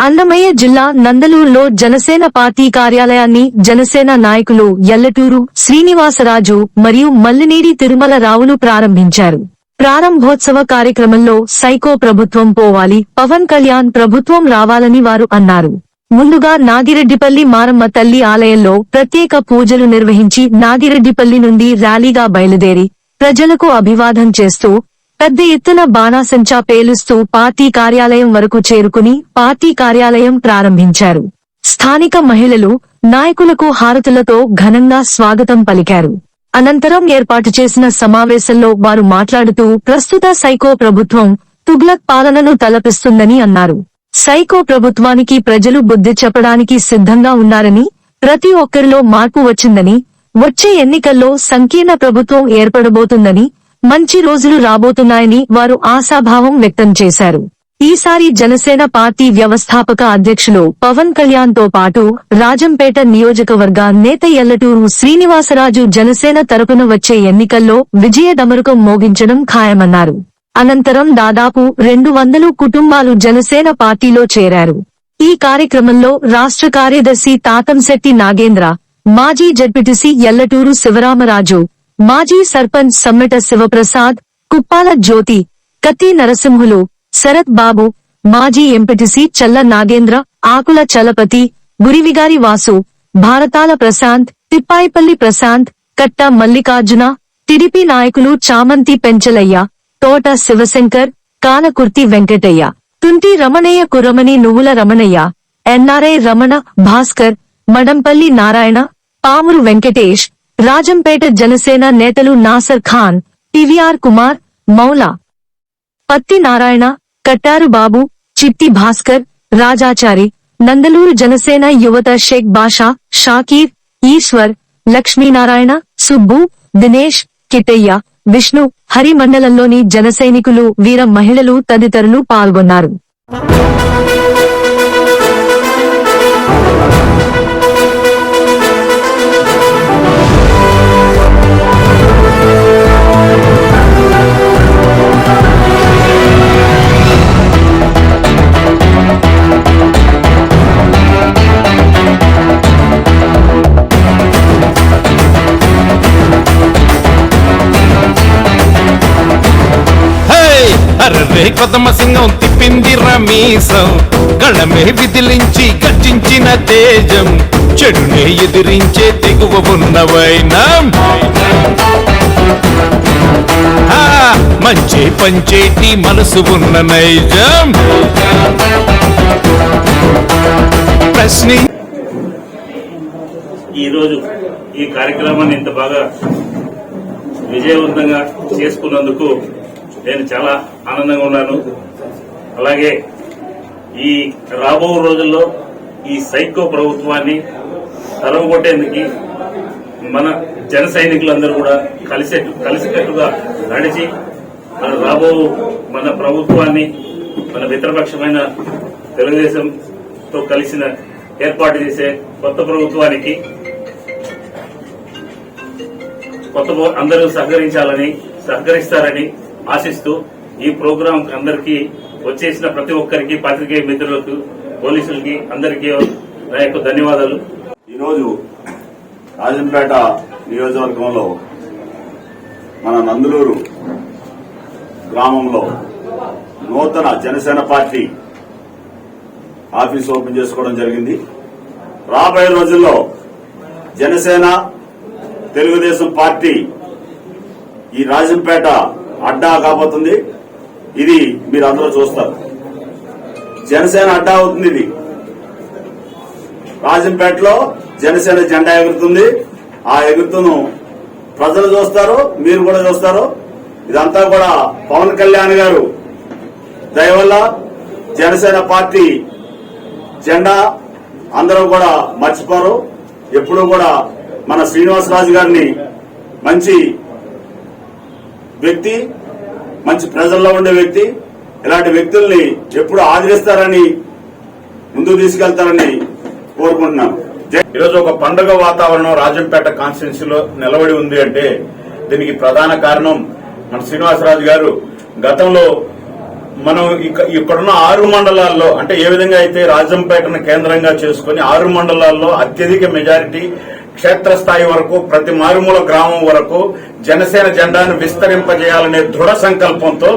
అన్నమయ్య జిల్లా నందలూరులో జనసేన పార్టీ కార్యాలయాన్ని జనసేన నాయకులు ఎల్లటూరు శ్రీనివాసరాజు మరియు మల్లినేడి తిరుమల రావులు ప్రారంభించారు. ప్రారంభోత్సవ కార్యక్రమంలో సైకో ప్రభుత్వం పోవాలి, పవన్ కళ్యాణ్ ప్రభుత్వం రావాలని వారు అన్నారు. ముందుగా నాగిరెడ్డిపల్లి మారమ్మ తల్లి ఆలయంలో ప్రత్యేక పూజలు నిర్వహించి నాగిరెడ్డిపల్లి నుండి ర్యాలీగా బయలుదేరి ప్రజలకు అభివాదం చేస్తూ పెద్ద ఎత్తున బాణాసంచా పేలుస్తూ పార్టీ కార్యాలయం వరకు చేరుకుని పార్టీ కార్యాలయం ప్రారంభించారు. స్థానిక మహిళలు, నాయకులకు హారతులతో ఘనంగా స్వాగతం పలికారు. అనంతరం ఏర్పాటు చేసిన సమావేశంలో వారు మాట్లాడుతూ ప్రస్తుత సైకో ప్రభుత్వం తుగ్లక్ పాలనను తలపిస్తుందని అన్నారు. సైకో ప్రభుత్వానికి ప్రజలు బుద్ధి చెప్పడానికి సిద్ధంగా ఉన్నారని, ప్రతి ఒక్కరిలో మార్పు వచ్చిందని, వచ్చే ఎన్నికల్లో సంకీర్ణ ప్రభుత్వం ఏర్పడబోతుందని, మంచి రోజులు రాబోతున్నాయని వారు ఆశాభావం వ్యక్తం చేశారు. ఈసారి జనసేన పార్టీ వ్యవస్థాపక అధ్యక్షులు పవన్ కళ్యాణ్ తో పాటు రాజంపేట నియోజకవర్గ నేత ఎల్లటూరు శ్రీనివాసరాజు జనసేన తరపున వచ్చే ఎన్నికల్లో విజయ డమరుకం మోగించడం ఖాయమన్నారు. అనంతరం దాదాపు 200 కుటుంబాలు జనసేన పార్టీలో చేరారు. ఈ కార్యక్రమంలో రాష్ట్ర కార్యదర్శి తాతంశెట్టి నాగేంద్ర, మాజీ జడ్పీటీసీ ఎల్లటూరు శివరామరాజు, మాజీ సర్పంచ్ సమ్మెట శివప్రసాద్, కుప్పాల జ్యోతి, కత్తి నరసింహులు, శరత్ బాబు, మాజీ ఎంపీటీసీ చల్ల నాగేంద్ర, ఆకుల చలపతి, గురివిగారి వాసు, భారతాల ప్రశాంత్, తిప్పాయిపల్లి ప్రశాంత్, కట్ట మల్లికార్జున, టిడిపి నాయకులు చామంతి పెంచలయ్య, తోట శివశంకర్, కానకుర్తి వెంకటయ్య, తుంటి రమణయ్య, కురమణి నువ్వుల రమణయ్య, ఎన్ఆర్ఐ రమణ, భాస్కర్, మడంపల్లి నారాయణ, పామురు వెంకటేష్, రాజంపేట జనసేన నేతలు నాసర్ ఖాన్, టివిఆర్ కుమార్, మౌలా, పత్తి నారాయణ, కట్టారు బాబు, చిట్టి భాస్కర్, రాజాచారి, నందలూరు జనసేన యువత షేక్ బాషా, షాకీర్, ఈశ్వర్, లక్ష్మీనారాయణ, సుబ్బు, దినేష్, కిట్టయ్య, విష్ణు, హరి మండలంలోని జనసైనికులు, వీర మహిళలు తదితరులు పాల్గొన్నారు. అర్రే కొదమ సింగం తిప్పింది రమీసం, గళమే విదిలించి గర్జించిన తేజం, చెడునే ఎదిరించే తెగువ ఉన్నవైనం, మంచి పంచేటి మనసు ఉన్న నైజం. ప్రశ్ని ఈరోజు ఈ కార్యక్రమాన్ని ఇంత బాగా విజయవంతంగా చేసుకున్నందుకు నేను చాలా ఆనందంగా ఉన్నాను. అలాగే ఈ రాబో రోజుల్లో ఈ సైకో ప్రభుత్వాన్ని తరమగొట్టేందుకు మన జన సైనికులందరూ కూడా కలిసికట్టుగా నడిచి మన రాబో మన ప్రభుత్వాన్ని, మన మిత్రపక్షమైన తెలుగుదేశంతో కలిసిన ఏర్పాటు చేసే కొత్త ప్రభుత్వానికి అందరూ సహకరిస్తారని ఆశిస్తూ ఈ ప్రోగ్రాం అందరికీ వచ్చేసిన ప్రతి ఒక్కరికి, పాత్రికేయ మిత్రులకు, పోలీసులకి అందరికీ నా యొక్క ధన్యవాదాలు. ఈరోజు రాజంపేట నియోజకవర్గంలో మన నందలూరు గ్రామంలో నూతన జనసేన పార్టీ ఆఫీస్ ఓపెన్ చేసుకోవడం జరిగింది. రాబోయే రోజుల్లో జనసేన తెలుగుదేశం పార్టీ ఈ రాజంపేట అడ్డా కాబోతుంది. ఇది మీరు అందరూ చూస్తారు. జనసేన అడ్డా అవుతుంది. ఇది రాజంపేటలో జనసేన జెండా ఎగురుతుంది. ఆ ఎగురుతును ప్రజలు చూస్తారు, మీరు కూడా చూస్తారు. ఇదంతా కూడా పవన్ కళ్యాణ్ గారు దయ వల్ల జనసేన పార్టీ జెండా అందరూ కూడా మర్చిపోరు. ఎప్పుడూ కూడా మన శ్రీనివాసరాజు గారిని మంచి వ్యక్తి, మంచి ప్రజల్లో ఉండే వ్యక్తి. ఇలాంటి వ్యక్తుల్ని ఎప్పుడు ఆదరిస్తారని, ముందుకు తీసుకెళ్తారని కోరుకుంటున్నాను. ఈరోజు ఒక పండుగ వాతావరణం రాజంపేట కాన్స్టిట్యున్సీలో నిలబడి ఉంది అంటే దీనికి ప్రధాన కారణం మన శ్రీనివాసరాజు గారు గతంలో మనం ఇక్కడున్న 6 మండలాల్లో అంటే ఏ విధంగా అయితే రాజంపేటను కేంద్రంగా చేసుకుని 6 మండలాల్లో అత్యధిక మెజారిటీ క్షేత్రస్థాయి వరకు ప్రతి మారుమూల గ్రామం వరకు జనసేన జెండాను విస్తరింపజేయాలనే దృఢ సంకల్పంతో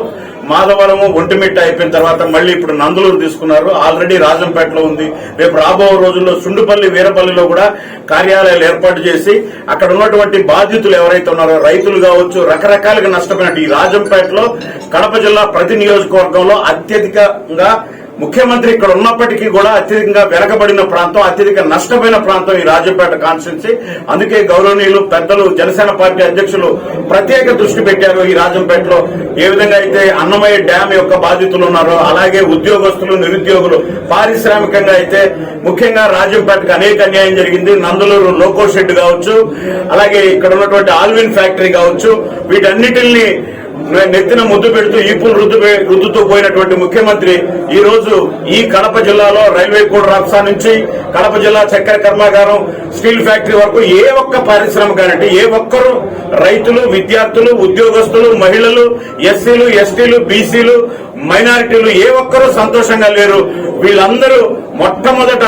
మాధవరము ఒంటిమిట్ట అయిపోయిన తర్వాత మళ్ళీ ఇప్పుడు నందలూరు తీసుకున్నారు. ఆల్రెడీ రాజంపేటలో ఉంది. రేపు రాబో రోజుల్లో సుండుపల్లి వీరపల్లిలో కూడా కార్యాలయాలు ఏర్పాటు చేసి అక్కడ ఉన్నటువంటి బాధితులు ఎవరైతే ఉన్నారో రైతులు కావచ్చు, రకరకాలుగా నష్టపోయినట్టు ఈ రాజంపేటలో కడప జిల్లా ప్రతి నియోజకవర్గంలో అత్యధికంగా ముఖ్యమంత్రి ఇక్కడ ఉన్నప్పటికీ కూడా అత్యధికంగా వెనకబడిన ప్రాంతం, అత్యధిక నష్టపోయిన ప్రాంతం ఈ రాజంపేట కాన్స్టిట్యున్సీ. అందుకే గౌరవనీయులు పెద్దలు జనసేన పార్టీ అధ్యక్షులు ప్రత్యేక దృష్టి పెట్టారు. ఈ రాజంపేటలో ఏ విధంగా అయితే అన్నమయ్య డ్యామ్ యొక్క బాధితులు ఉన్నారో అలాగే ఉద్యోగస్తులు, నిరుద్యోగులు, పారిశ్రామికంగా అయితే ముఖ్యంగా రాజంపేటకు అనేక అన్యాయం జరిగింది. నందలూరు లోకో షెడ్ కావచ్చు, అలాగే ఇక్కడ ఉన్నటువంటి ఆల్విన్ ఫ్యాక్టరీ కావచ్చు, వీటన్నిటిని నెత్తిన ముద్దు పెడుతూ ఈపులు రుద్దుతూ పోయినటువంటి ముఖ్యమంత్రి ఈ రోజు ఈ కడప జిల్లాలో రైల్వే కోడ్ రాప్సా నుంచి కడప జిల్లా చక్కెర కర్మాగారం, స్టీల్ ఫ్యాక్టరీ వరకు ఏ ఒక్క పారిశ్రామికాలంటే ఏ ఒక్కరు రైతులు, విద్యార్థులు, ఉద్యోగస్తులు, మహిళలు, ఎస్సీలు, ఎస్టీలు, బీసీలు, మైనారిటీలు ఏ ఒక్కరూ సంతోషంగా లేరు. వీళ్ళందరూ మొట్టమొదట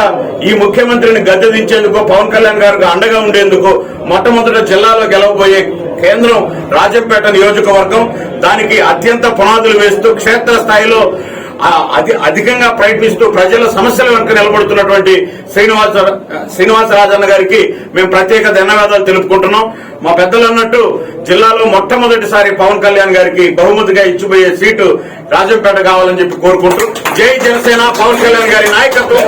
ఈ ముఖ్యమంత్రిని గద్దె దించేందుకు, పవన్ కళ్యాణ్ గారికి అండగా ఉండేందుకు మొట్టమొదట జిల్లాలో గెలవబోయే కేంద్రం రాజంపేట నియోజకవర్గం. దానికి అత్యంత పునాదులు వేస్తూ క్షేత్రస్థాయిలో అధికంగా ప్రయత్నిస్తూ ప్రజల సమస్యల వెనుక నిలబడుతున్నటువంటి శ్రీనివాసరాజన్న గారికి మేము ప్రత్యేక ధన్యవాదాలు తెలుపుకుంటున్నాం. మా పెద్దలు అన్నట్టు జిల్లాలో మొట్టమొదటిసారి పవన్ కళ్యాణ్ గారికి బహుమతిగా ఇచ్చిపోయే సీటు రాజంపేట కావాలని చెప్పి కోరుకుంటూ జై జనసేన, పవన్ కళ్యాణ్ గారి నాయకత్వం.